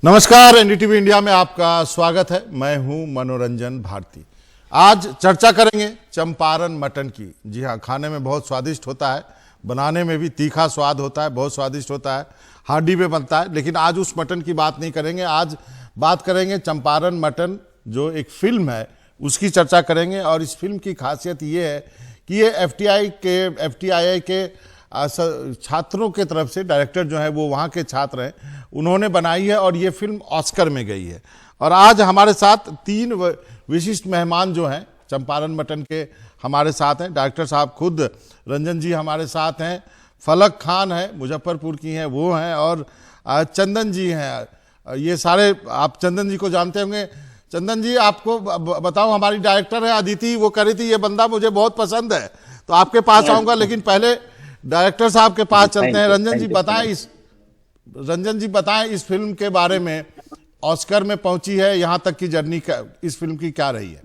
नमस्कार, NDTV India में आपका स्वागत है। मैं हूं मनोरंजन भारती। आज चर्चा करेंगे चंपारण मटन की। जी हाँ, खाने में बहुत स्वादिष्ट होता है, बनाने में भी तीखा स्वाद होता है, बहुत स्वादिष्ट होता है, हांडी में बनता है। लेकिन आज उस मटन की बात नहीं करेंगे, आज बात करेंगे चंपारण मटन जो एक फिल्म है उसकी चर्चा करेंगे। और इस फिल्म की खासियत ये है कि ये एफटीआई के छात्रों के तरफ से, डायरेक्टर जो है वो वहाँ के छात्र हैं, उन्होंने बनाई है और ये फिल्म ऑस्कर में गई है। और आज हमारे साथ तीन विशिष्ट मेहमान जो हैं चंपारण मटन के हमारे साथ हैं। डायरेक्टर साहब खुद रंजन जी हमारे साथ हैं, फलक खान है, मुजफ्फरपुर की हैं वो हैं, और चंदन जी हैं। ये सारे आप चंदन जी को जानते होंगे। चंदन जी, आपको बताओ, हमारी डायरेक्टर है अदिति, वो कह रही थी ये बंदा मुझे बहुत पसंद है, तो आपके पास आऊँगा, लेकिन पहले डायरेक्टर साहब के पास चलते हैं। रंजन जी बताएं इस फिल्म के बारे में। ऑस्कर में पहुंची है, यहां तक की जर्नी का इस फिल्म की क्या रही है?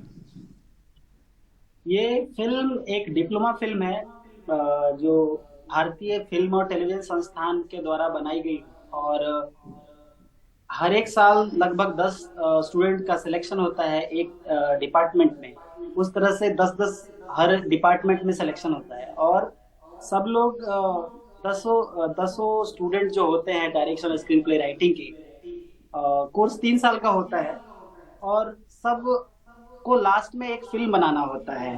ये फिल्म एक डिप्लोमा फिल्म है जो भारतीय फिल्म और टेलीविजन संस्थान के द्वारा बनाई गई। और हर एक साल लगभग 10 स्टूडेंट का सिलेक्शन होता है एक डिपार्टमेंट में। उस तरह से 10-10 हर डिपार्टमेंट में सिलेक्शन होता है, और सब लोग दसों स्टूडेंट जो होते हैं डायरेक्शन, स्क्रीन प्ले, राइटिंग की कोर्स 3 साल का होता है। और सब को लास्ट में एक फिल्म बनाना होता है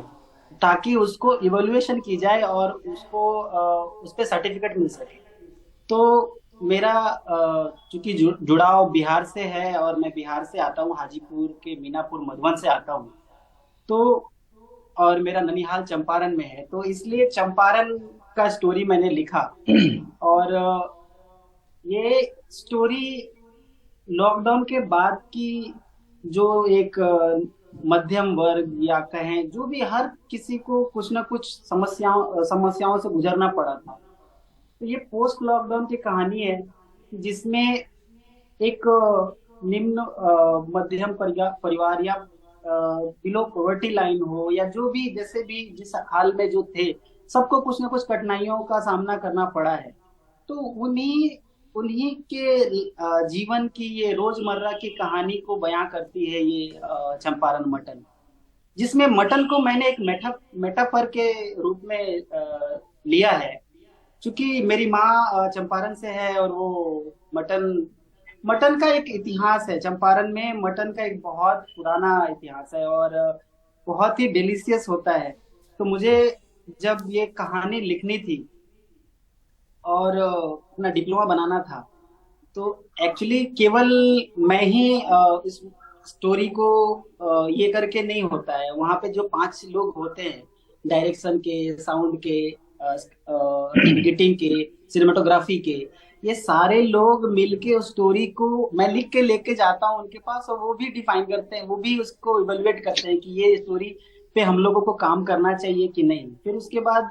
ताकि उसको इवैल्यूएशन की जाए और उसको उस पे सर्टिफिकेट मिल सके। तो मेरा चूंकि जुड़ाव बिहार से है और मैं बिहार से आता हूँ, हाजीपुर के मीनापुर मधुबन से आता हूँ, तो और मेरा ननिहाल चंपारण में है, तो इसलिए चंपारण का स्टोरी मैंने लिखा। और ये स्टोरी लॉकडाउन के बाद की, जो एक मध्यम वर्ग या कहें जो भी, हर किसी को कुछ ना कुछ समस्याओं से गुजरना पड़ा था। तो ये पोस्ट लॉकडाउन की कहानी है जिसमें एक निम्न मध्यम परिवार या बिलो पॉवर्टी लाइन हो, या जो भी, जैसे भी जिस हाल में जो थे, सबको कुछ ना कुछ कठिनाइयों का सामना करना पड़ा है। तो उन्हीं उन्हीं के जीवन की ये रोजमर्रा की कहानी को बयां करती है ये चंपारण मटन, जिसमें मटन को मैंने एक मेटाफर के रूप में लिया है। क्योंकि मेरी माँ चंपारण से है और वो मटन का एक इतिहास है। चंपारण में मटन का एक बहुत पुराना इतिहास है और बहुत ही डिलीशियस होता है। तो मुझे जब ये कहानी लिखनी थी और अपना डिप्लोमा बनाना था, तो एक्चुअली केवल मैं ही इस स्टोरी को ये करके नहीं होता है। वहां पे जो 5 लोग होते हैं, डायरेक्शन के, साउंड के, एडिटिंग के, सिनेमाटोग्राफी के, ये सारे लोग मिलके उस स्टोरी को मैं लिख के लेके जाता हूँ उनके पास, और वो भी डिफाइन करते हैं, वो भी उसको इवेलुएट करते हैं कि ये स्टोरी पे हम लोगों को काम करना चाहिए कि नहीं। फिर उसके बाद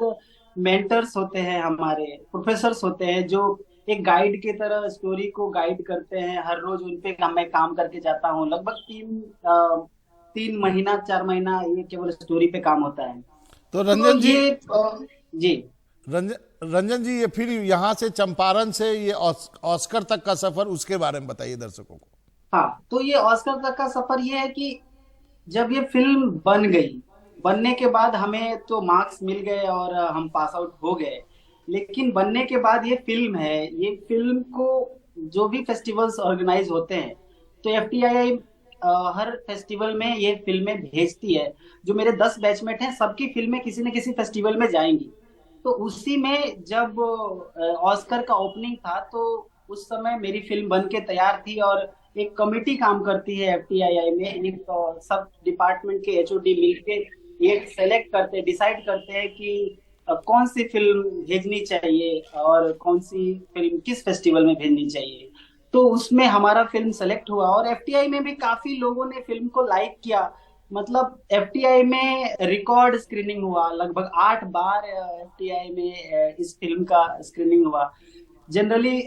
मेंटर्स होते हैं, हमारे प्रोफेसर्स होते हैं, जो एक गाइड की तरह स्टोरी को गाइड करते हैं। हर रोज उन पे मैं काम करके जाता हूँ। लगभग 3 महीना 4 महीना ये केवल स्टोरी पे काम होता है। तो तो रंजन जी, ये जी रंजन जी, ये फिर यहाँ से चंपारण से ये ऑस्कर तक का सफर, उसके बारे में बताइए दर्शकों को। हाँ, तो ये ऑस्कर तक का सफर ये है कि जब ये फिल्म बन गई, बनने के बाद हमें तो मार्क्स मिल गए और हम पास आउट हो गए। लेकिन बनने के बाद ये फिल्म है, ये फिल्म को जो भी फेस्टिवल्स ऑर्गेनाइज होते हैं, तो एफटीआई हर फेस्टिवल में ये फिल्में भेजती है। जो मेरे 10 बैचमेट हैं, सबकी फिल्में किसी न किसी फेस्टिवल में जाएंगी। तो उसी में जब ऑस्कर का ओपनिंग था, तो उस समय मेरी फिल्म बन के तैयार थी, और एक कमेटी काम करती है एफटीआई में। एक सब डिपार्टमेंट के एचओडी मिलके ये सेलेक्ट करते, डिसाइड करते हैं कि कौन सी फिल्म भेजनी चाहिए और कौन सी फिल्म किस फेस्टिवल में भेजनी चाहिए। तो उसमें हमारा फिल्म सेलेक्ट हुआ, और एफटीआई में भी काफी लोगों ने फिल्म को लाइक किया। मतलब एफटीआई में रिकॉर्ड स्क्रीनिंग हुआ, लगभग 8 बार एफटीआई में इस फिल्म का स्क्रीनिंग हुआ। जनरली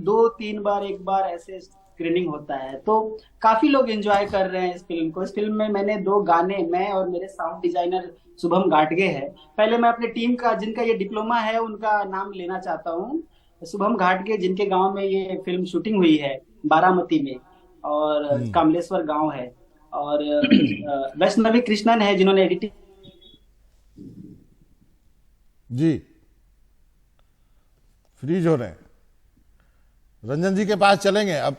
2-3 बार, एक बार ऐसे स्क्रीनिंग होता है। तो काफी लोग एंजॉय कर रहे हैं इस फिल्म को। इस फिल्म में मैंने 2 गाने, मैं और मेरे साउंड डिजाइनर शुभम घाटगे है। पहले मैं अपने टीम का, जिनका ये डिप्लोमा है, उनका नाम लेना चाहता हूँ। शुभम घाटगे, जिनके गांव में ये फिल्म शूटिंग हुई है, बारामती में, और कमलेश्वर गांव है, और वैष्णवी कृष्णन है जिन्होंने एडिटिंग। जी फ्रीज हो रहे हैं। रंजन जी के पास चलेंगे अब।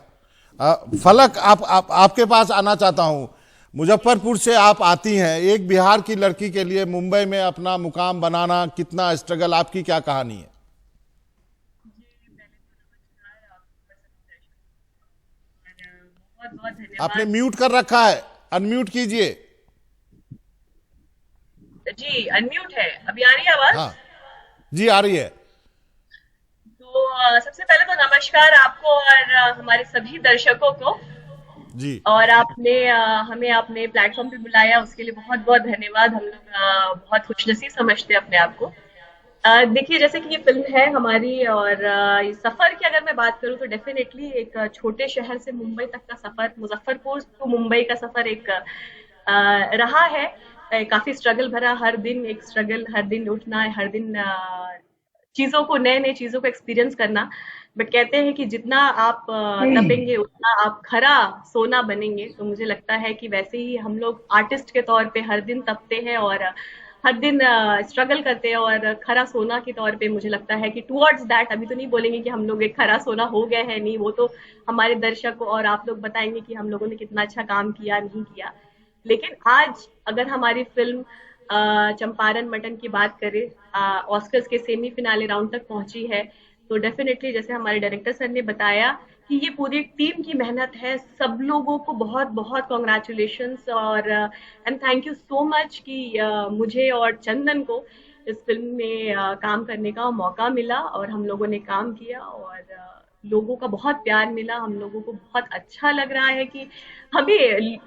फलक आपके पास आना चाहता हूं। मुजफ्फरपुर से आप आती हैं, एक बिहार की लड़की के लिए मुंबई में अपना मुकाम बनाना कितना स्ट्रगल, आपकी क्या कहानी है? बहुत बहुत आपने धन्यवाद। म्यूट कर रखा है, अनम्यूट कीजिए। जी अनम्यूट है, अभी आ रही है आवाज? हाँ जी आ रही है। तो सबसे पहले तो नमस्कार आपको और हमारे सभी दर्शकों को। जी और आपने हमें अपने प्लेटफॉर्म पे बुलाया, उसके लिए बहुत बहुत धन्यवाद। हम लोग बहुत खुशनसीब समझते हैं अपने आप को। देखिए, जैसे कि ये फिल्म है हमारी, और इस सफर की अगर मैं बात करूं तो डेफिनेटली एक छोटे शहर से मुंबई तक का सफर, मुजफ्फरपुर टू मुंबई का सफर एक रहा है। काफी स्ट्रगल भरा, हर दिन एक स्ट्रगल, हर दिन उठना, हर दिन चीजों को, नए नए चीजों को एक्सपीरियंस करना। बट कहते हैं कि जितना आप तपेंगे उतना आप खरा सोना बनेंगे। तो मुझे लगता है कि वैसे ही हम लोग आर्टिस्ट के तौर पे हर दिन तपते हैं और हर दिन स्ट्रगल करते हैं, और खरा सोना के तौर पे मुझे लगता है कि टुवर्ड्स दैट, अभी तो नहीं बोलेंगे कि हम लोग एक खरा सोना हो गए हैं, नहीं, वो तो हमारे दर्शक और आप लोग बताएंगे कि हम लोगों ने कितना अच्छा काम किया, नहीं किया। लेकिन आज अगर हमारी फिल्म चंपारण मटन की बात करें, ऑस्कर्स के सेमी फिनाले राउंड तक पहुंची है, तो डेफिनेटली जैसे हमारे डायरेक्टर सर ने बताया कि ये पूरी टीम की मेहनत है। सब लोगों को बहुत बहुत कॉन्ग्रेचुलेशंस, और and thank you so much कि मुझे और चंदन को इस फिल्म में काम करने का मौका मिला, और हम लोगों ने काम किया, और लोगों का बहुत प्यार मिला। हम लोगों को बहुत अच्छा लग रहा है कि हमें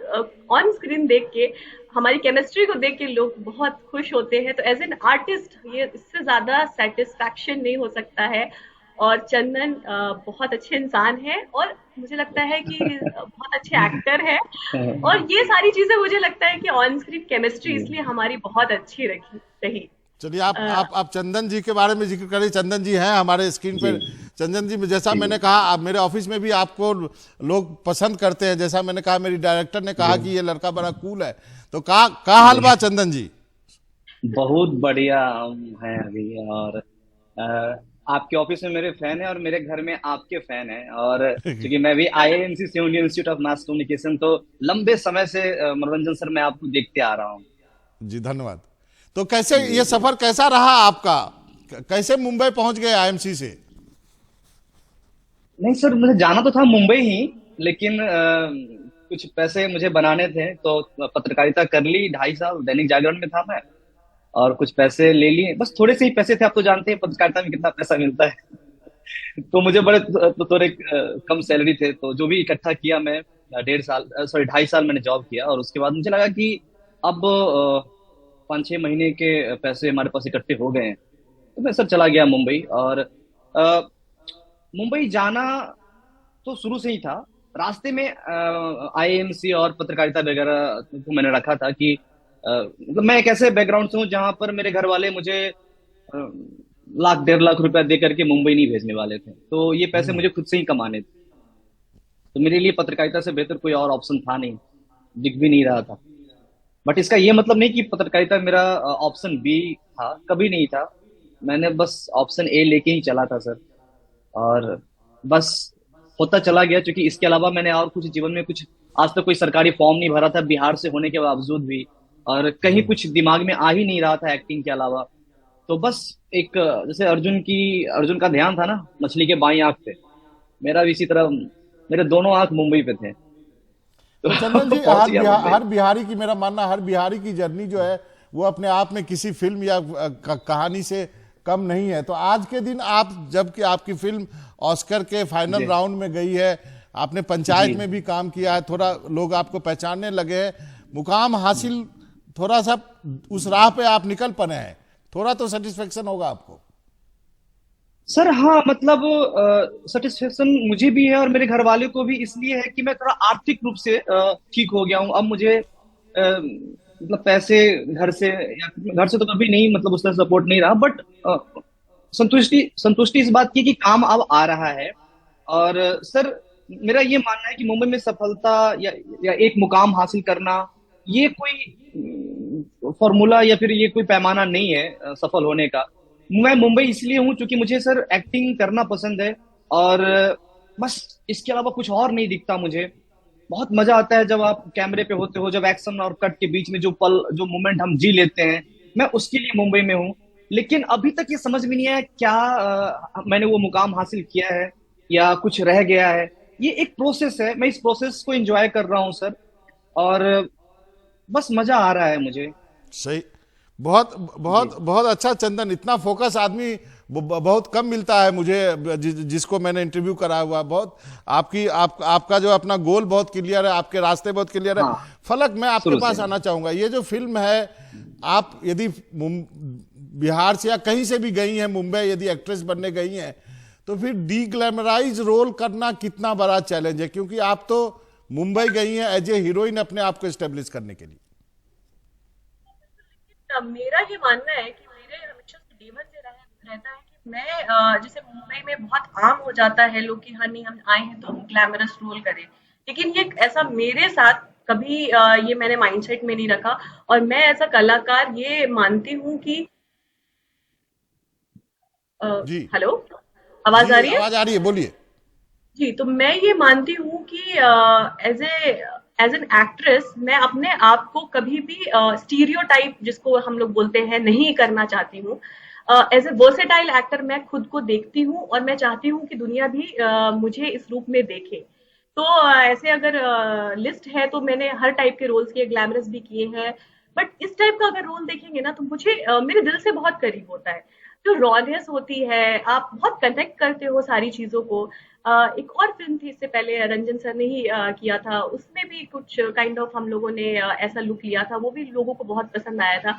ऑन स्क्रीन देख के, हमारी केमिस्ट्री को देख के लोग बहुत खुश होते हैं। तो एज एन आर्टिस्ट ये इससे ज्यादा सेटिस्फैक्शन नहीं हो सकता है। और चंदन बहुत अच्छे इंसान है, और मुझे लगता है कि बहुत अच्छे एक्टर है। और ये सारी चीजें मुझे लगता है कि ऑन स्क्रीन केमिस्ट्री इसलिए हमारी बहुत अच्छी रही। चलिए आप चंदन जी के बारे में जिक्र करें। चंदन जी हैं हमारे स्क्रीन पर। चंदन जी, जैसा मैंने कहा, आप मेरे ऑफिस में भी आपको लोग पसंद करते हैं। जैसा मैंने कहा, मेरी डायरेक्टर ने कहा कि ये लड़का बड़ा कूल है। तो का हाल बा चंदन जी? बहुत बढ़िया है अभी। और आपके ऑफिस में मेरे फैन है और मेरे घर में आपके फैन है। और क्योंकि मैं भी आईएएमसी से हूँ, Indian institute of mass communication, तो लंबे समय से मनोरंजन सर मैं आपको देखते आ रहा हूँ। जी धन्यवाद। तो कैसे ये सफर कैसा रहा आपका? कैसे मुंबई पहुंच गए आईएमसी से? नहीं सर, मुझे जाना तो था मुंबई ही, लेकिन कुछ पैसे मुझे बनाने थे, तो पत्रकारिता कर ली। 2.5 साल दैनिक जागरण में था मैं, और कुछ पैसे ले लिए। बस थोड़े से ही पैसे थे, आप तो जानते हैं पत्रकारिता में कितना पैसा मिलता है। तो मुझे बड़े थोड़े कम सैलरी थे, तो जो भी इकट्ठा किया मैं, 2.5 साल मैंने जॉब किया। और उसके बाद मुझे लगा कि अब 5-6 महीने के पैसे हमारे पास इकट्ठे हो गए हैं, तो मैं सर चला गया मुंबई। और मुंबई जाना तो शुरू से ही था। रास्ते में आईएमसी और पत्रकारिता वगैरह को मैंने रखा था कि मतलब मैं एक ऐसे बैकग्राउंड से हूँ जहां पर मेरे घर वाले मुझे 1-1.5 लाख रुपया दे करके मुंबई नहीं भेजने वाले थे। तो ये पैसे मुझे खुद से ही कमाने थे। तो मेरे लिए पत्रकारिता से बेहतर कोई और ऑप्शन था नहीं, दिख भी नहीं रहा था। बट इसका ये मतलब नहीं कि पत्रकारिता मेरा ऑप्शन बी था, कभी नहीं था। मैंने बस ऑप्शन ए लेके ही चला था सर, और बस होता चला गया। क्योंकि इसके अलावा मैंने और कुछ जीवन में कुछ आज तक कोई सरकारी फॉर्म नहीं भरा था, बिहार से होने के बावजूद भी। और कहीं कुछ दिमाग में आ ही नहीं रहा था एक्टिंग के अलावा। तो बस एक जैसे अर्जुन का ध्यान था ना मछली के बाईं आंख पे, मेरा भी इसी तरह मेरे दोनों आंख मुंबई पे थे। तो चंदन जी, पहुंच गया मुंबई। हर बिहारी की, मेरा मानना, हर बिहारी की जर्नी जो है वो अपने आप में किसी फिल्म या कहानी से कम नहीं है। तो आज के दिन आप, जबकि आपकी फिल्म ऑस्कर के फाइनल राउंड में गई है, आपने पंचायत में भी काम किया है, थोड़ा लोग आपको पहचानने लगे हैं, मुकाम हासिल, थोड़ा सा उस राह पे आप निकल पड़े हैं, थोड़ा तो सेटिस्फेक्शन होगा आपको? सर हाँ, मतलब सेटिस्फेक्शन मुझे भी है और मेरे घर वाले को भी, इसलिए है कि मैं थोड़ा आर्थिक रूप से ठीक हो गया हूँ। अब मुझे मतलब पैसे घर से, या घर से तो कभी नहीं, मतलब उस तरह सपोर्ट नहीं रहा। बट संतुष्टि इस बात की कि काम अब आ रहा है। और सर मेरा ये मानना है कि मुंबई में सफलता या एक मुकाम हासिल करना, ये कोई फॉर्मूला या फिर ये कोई पैमाना नहीं है सफल होने का। मैं मुंबई इसलिए हूँ क्योंकि मुझे सर एक्टिंग करना पसंद है, और बस इसके अलावा कुछ और नहीं दिखता मुझे। बहुत मजा आता है जब आप कैमरे पे होते हो, जब एक्शन और कट के बीच में जो पल, जो मोमेंट हम जी लेते हैं, मैं उसके लिए मुंबई में हूँ। लेकिन अभी तक ये समझ में नहीं आया क्या मैंने वो मुकाम हासिल किया है या कुछ रह गया है। ये एक प्रोसेस है, मैं इस प्रोसेस को एंजॉय कर रहा हूँ सर, और बस मजा आ रहा है मुझे। सही। बहुत जी। बहुत बहुत अच्छा चंदन, इतना फोकस आदमी बहुत कम मिलता है मुझे, जिसको मैंने इंटरव्यू कराया हुआ। बहुत आपका जो अपना गोल बहुत क्लियर है, आपके रास्ते बहुत क्लियर है। हाँ, फलक, मैं आपके शुरू पास से। आना चाहूंगा। ये जो फिल्म है, आप यदि बिहार से या कहीं से भी गई हैं मुंबई, यदि एक्ट्रेस बनने गई हैं, तो फिर डी ग्लैमराइज रोल करना कितना बड़ा चैलेंज है? क्योंकि आप तो मुंबई गई हैं एज ए हीरोइन अपने आप को एस्टेब्लिश करने के लिए। मेरा ये मानना है कि मेरे हमेशा से जीवन से रहता है कि मैं जैसे मुंबई में बहुत आम हो जाता है लोग कि हाँ नहीं हम आए हैं तो हम ग्लैमरस रोल करें, लेकिन ये ऐसा मेरे साथ कभी ये मैंने माइंडसेट में नहीं रखा। और मैं ऐसा कलाकार ये मानती हूँ कि अ, जी हेलो, आवाज जी, आ रही है? आवाज आ रही है, बोलिए। जी, तो मैं ये मानती हूँ कि एज एन एक्ट्रेस मैं अपने आप को कभी भी स्टीरियोटाइप जिसको हम लोग बोलते हैं नहीं करना चाहती हूँ। एज ए वर्सेटाइल एक्टर मैं खुद को देखती हूँ और मैं चाहती हूँ कि दुनिया भी मुझे इस रूप में देखे। तो ऐसे अगर लिस्ट है तो मैंने हर टाइप के रोल्स किए, ग्लैमरस भी किए हैं, बट इस टाइप का अगर रोल देखेंगे ना तो मुझे मेरे दिल से बहुत करीब होता है। जो रॉनेस होती है, आप बहुत कनेक्ट करते हो सारी चीजों को। एक और फिल्म थी इससे पहले, रंजन सर ने ही किया था, उसमें भी कुछ काइंड ऑफ हम लोगों ने ऐसा लुक लिया था, वो भी लोगों को बहुत पसंद आया था।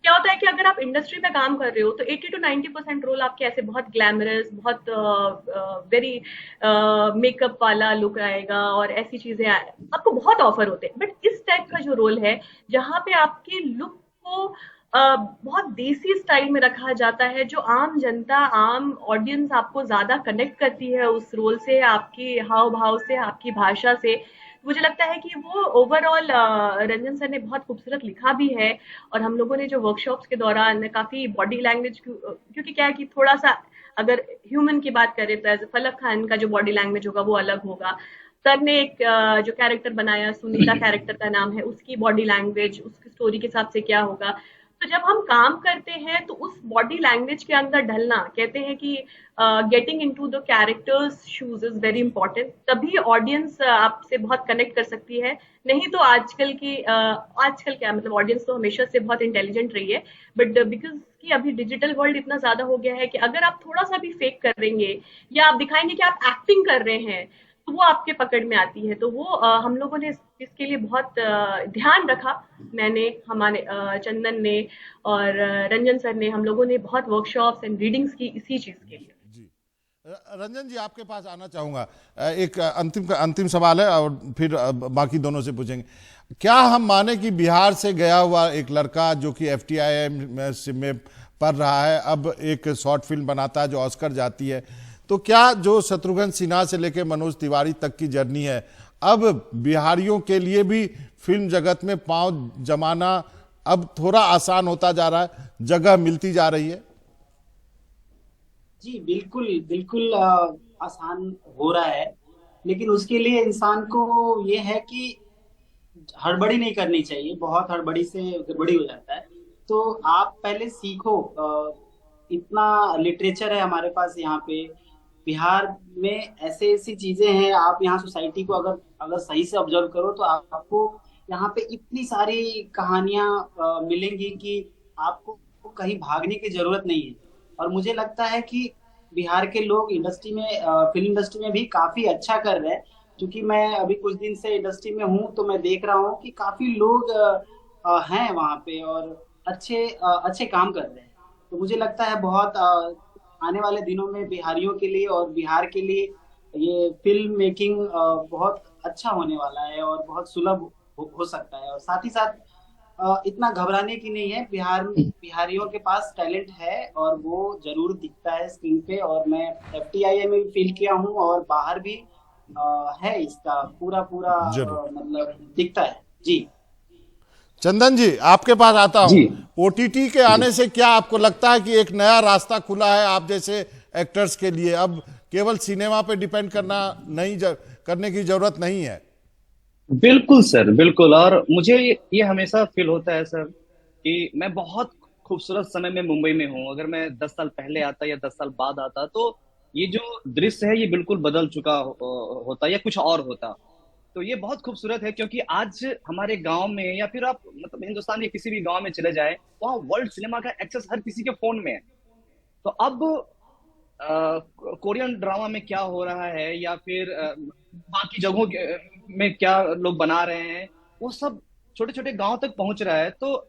क्या होता है कि अगर आप इंडस्ट्री में काम कर रहे हो तो 80 टू 90% रोल आपके ऐसे बहुत ग्लैमरस, बहुत वेरी मेकअप वाला लुक आएगा और ऐसी चीजें आपको बहुत ऑफर होते हैं। बट इस टाइप का जो रोल है जहाँ पे आपके लुक को बहुत देसी स्टाइल में रखा जाता है, जो आम जनता, आम ऑडियंस आपको ज्यादा कनेक्ट करती है उस रोल से, आपकी हाव भाव से, आपकी भाषा से। मुझे लगता है कि वो ओवरऑल रंजन सर ने बहुत खूबसूरत लिखा भी है। और हम लोगों ने जो वर्कशॉप्स के दौरान काफी बॉडी लैंग्वेज, क्योंकि क्या है कि थोड़ा सा अगर ह्यूमन की बात करें तो एज फलक खान का जो बॉडी लैंग्वेज होगा वो अलग होगा। सर ने एक जो कैरेक्टर बनाया, सुनीता कैरेक्टर का नाम है, उसकी बॉडी लैंग्वेज उसकी स्टोरी के हिसाब से क्या होगा। तो जब हम काम करते हैं तो उस बॉडी लैंग्वेज के अंदर ढलना, कहते हैं कि getting into the characters shoes is very important, तभी ऑडियंस आपसे बहुत कनेक्ट कर सकती है। नहीं तो आजकल क्या मतलब, ऑडियंस तो हमेशा से बहुत इंटेलिजेंट रही है, बट बिकॉज कि अभी डिजिटल वर्ल्ड इतना ज्यादा हो गया है कि अगर आप थोड़ा सा भी फेक करेंगे या आप दिखाएंगे कि आप एक्टिंग कर रहे हैं तो वो आपके पकड़ में आती है। तो वो हम लोगों ने इसके लिए बहुत ध्यान रखा। मैंने, हमारे चंदन ने और रंजन सर ने, हम लोगों ने बहुत वर्कशॉप्स एंड रीडिंग्स की इसी चीज के लिए। जी, रंजन जी आपके पास आना चाहूंगा। एक अंतिम सवाल है और फिर बाकी दोनों से पूछेंगे। क्या हम माने कि बिहार से गया हुआ एक लड़का जो कि FTII में पढ़ रहा है, अब एक शॉर्ट फिल्म बनाता है जो ऑस्कर जाती है, तो क्या जो शत्रुघ्न सिन्हा से लेकर मनोज तिवारी तक की जर्नी है, अब बिहारियों के लिए भी फिल्म जगत में पांव जमाना अब थोड़ा आसान होता जा रहा है, जगह मिलती जा रही है? जी बिल्कुल बिल्कुल, आसान हो रहा है, लेकिन उसके लिए इंसान को ये है कि हड़बड़ी नहीं करनी चाहिए। बहुत हड़बड़ी से गड़बड़ी हो जाता है। तो आप पहले सीखो। इतना लिटरेचर है हमारे पास यहाँ पे, बिहार में ऐसे ऐसी चीजें हैं। आप यहाँ सोसाइटी को अगर अगर सही से ऑब्जर्व करो तो आपको यहाँ पे इतनी सारी कहानियां मिलेंगी कि आपको कहीं भागने की जरूरत नहीं है। और मुझे लगता है कि बिहार के लोग इंडस्ट्री में, फिल्म इंडस्ट्री में भी काफी अच्छा कर रहे हैं। क्योंकि मैं अभी कुछ दिन से इंडस्ट्री में हूँ तो मैं देख रहा हूँ कि काफी लोग हैं वहाँ पे और अच्छे काम कर रहे हैं। तो मुझे लगता है बहुत आने वाले दिनों में बिहारियों के लिए और बिहार के लिए ये फिल्म मेकिंग बहुत अच्छा होने वाला है और बहुत सुलभ हो सकता है। और साथ ही साथ इतना घबराने की नहीं है। बिहारियों के पास टैलेंट है और वो जरूर दिखता है स्क्रीन पे। और मैं FTII में भी फील किया हूँ और बाहर भी है इसका पूरा पूरा जरूर। मतलब दिखता है जी। चंदन जी, आपके पास आता हूं। जी। ओटीटी के आने से क्या आपको लगता है कि एक नया रास्ता खुला है आप जैसे एक्टर्स के लिए? अब केवल सिनेमा पे डिपेंड करने की जरूरत नहीं है। बिल्कुल सर, बिल्कुल। और मुझे ये हमेशा फील होता है सर कि मैं बहुत खूबसूरत समय में मुंबई में हूँ। अगर मैं 10 साल पहले आता या 10 साल बाद आता तो ये जो दृश्य है ये बिल्कुल बदल चुका होता या कुछ और होता। तो ये बहुत खूबसूरत है क्योंकि आज हमारे गांव में या फिर आप मतलब हिंदुस्तान के किसी भी गांव में चले जाए, वहाँ वर्ल्ड सिनेमा का एक्सेस हर किसी के फोन में है। तो अब कोरियन ड्रामा में क्या हो रहा है या फिर बाकी जगहों में क्या लोग बना रहे हैं, वो सब छोटे छोटे गांव तक पहुंच रहा है। तो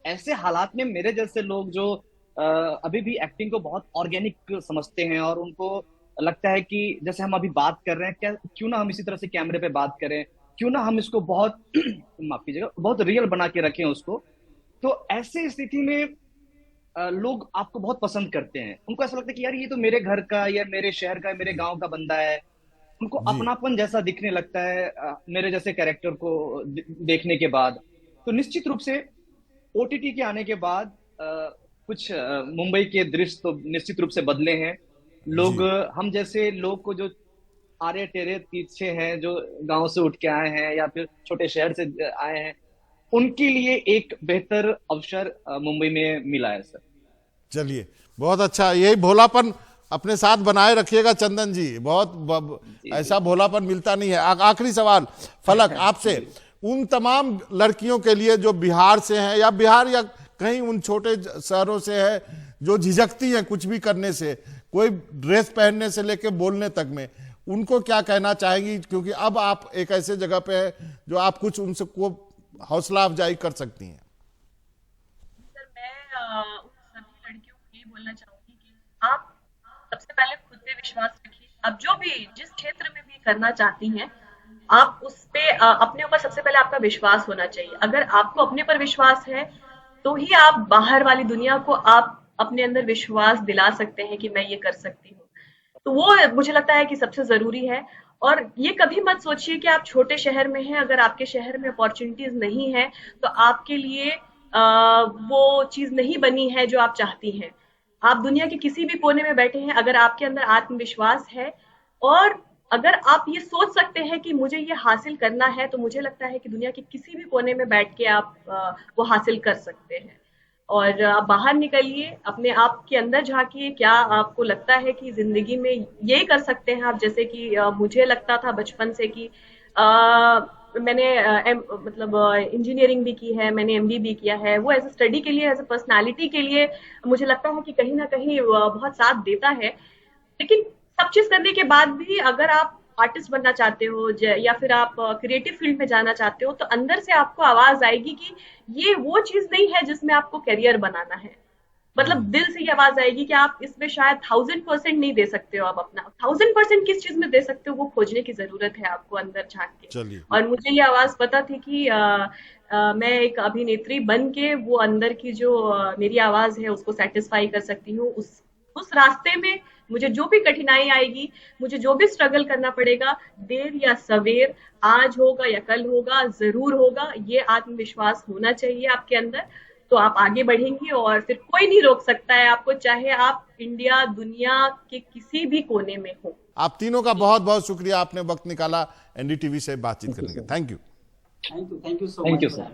ऐसे हालात में मेरे जैसे लोग जो अभी भी एक्टिंग को बहुत ऑर्गेनिक समझते हैं और उनको लगता है कि जैसे हम अभी बात कर रहे हैं, क्या क्यों ना हम इसी तरह से कैमरे पे बात करें, क्यों ना हम इसको बहुत माफ कीजिएगा, बहुत रियल बना के रखें उसको। तो ऐसे स्थिति में लोग आपको बहुत पसंद करते हैं। उनको ऐसा लगता है कि यार ये तो मेरे घर का या मेरे शहर का मेरे गांव का बंदा है। उनको जी। अपनापन जैसा दिखने लगता है मेरे जैसे कैरेक्टर को देखने के बाद। तो निश्चित रूप से ओटीटी के आने के बाद कुछ मुंबई के दृश्य तो निश्चित रूप से बदले हैं। लोग जी। हम जैसे लोग को जो आरे टेरे पीछे हैं, जो गांव से उठ के आए हैं या फिर छोटे शहर से आए हैं, उनके लिए एक बेहतर अवसर मुंबई में मिला है सर। चलिए, बहुत अच्छा। यही भोलापन अपने साथ बनाए रखिएगा चंदन जी। ऐसा भोलापन मिलता नहीं है। आखिरी सवाल फलक आपसे, उन तमाम लड़कियों के लिए जो बिहार से हैं या बिहार या कहीं उन छोटे शहरों से है जो झिझकती हैं कुछ भी करने से, कोई ड्रेस पहनने से लेके बोलने तक में, उनको क्या कहना चाहेंगी? क्योंकि अब आप एक ऐसे जगह पे है जो आप कुछ उनसे को हौसला अफजाई कर सकती हैं। सर मैं उन सभी लड़कियों को ये बोलना चाहूंगी कि आप सबसे पहले खुद पे विश्वास रखिए। अब जो भी जिस क्षेत्र में भी करना चाहती हैं, आप उस पे अपने ऊपर सबसे पहले आपका विश्वास होना चाहिए। अगर आपको अपने पर विश्वास है तो ही आप बाहर वाली दुनिया को आप अपने अंदर विश्वास दिला सकते हैं कि मैं ये कर सकती हूँ। तो वो मुझे लगता है कि सबसे जरूरी है। और ये कभी मत सोचिए कि आप छोटे शहर में हैं, अगर आपके शहर में अपॉर्चुनिटीज नहीं है तो आपके लिए वो चीज नहीं बनी है जो आप चाहती हैं। आप दुनिया के किसी भी कोने में बैठे हैं, अगर आपके अंदर आत्मविश्वास है और अगर आप ये सोच सकते हैं कि मुझे ये हासिल करना है, तो मुझे लगता है कि दुनिया के किसी भी कोने में बैठ के आप वो हासिल कर सकते हैं। और आप बाहर निकलिए, अपने आप के अंदर झांकिए, क्या आपको लगता है कि जिंदगी में ये कर सकते हैं आप? जैसे कि मुझे लगता था बचपन से कि मैंने मतलब इंजीनियरिंग भी की है, मैंने एमबी भी किया है। वो एज ए स्टडी के लिए, एज ए पर्सनालिटी के लिए मुझे लगता है कि कहीं ना कहीं बहुत साथ देता है। लेकिन सब चीज करने के बाद भी अगर आप आर्टिस्ट बनना चाहते हो या फिर आप क्रिएटिव फील्ड में जाना चाहते हो, तो अंदर से आपको आवाज आएगी कि ये वो चीज नहीं है जिसमें आपको करियर बनाना है। मतलब दिल से ये आवाज आएगी कि आप इसमें शायद 1000% नहीं दे सकते हो। आप अपना 1000% किस चीज में दे सकते हो, वो खोजने की जरूरत है आपको अंदर झांक के। चलिए। और मुझे ये आवाज पता थी कि मैं एक अभिनेत्री बन के वो अंदर की जो मेरी आवाज है उसको सेटिस्फाई कर सकती हूँ। उस रास्ते में मुझे जो भी कठिनाई आएगी, मुझे जो भी स्ट्रगल करना पड़ेगा, देर या सवेर, आज होगा या कल होगा, जरूर होगा। ये आत्मविश्वास होना चाहिए आपके अंदर, तो आप आगे बढ़ेंगी और फिर कोई नहीं रोक सकता है आपको, चाहे आप इंडिया दुनिया के किसी भी कोने में हो। आप तीनों का बहुत बहुत शुक्रिया, आपने वक्त निकाला एनडीटीवी से बातचीत करने के। Thank you. Thank you so much. Thank you sir.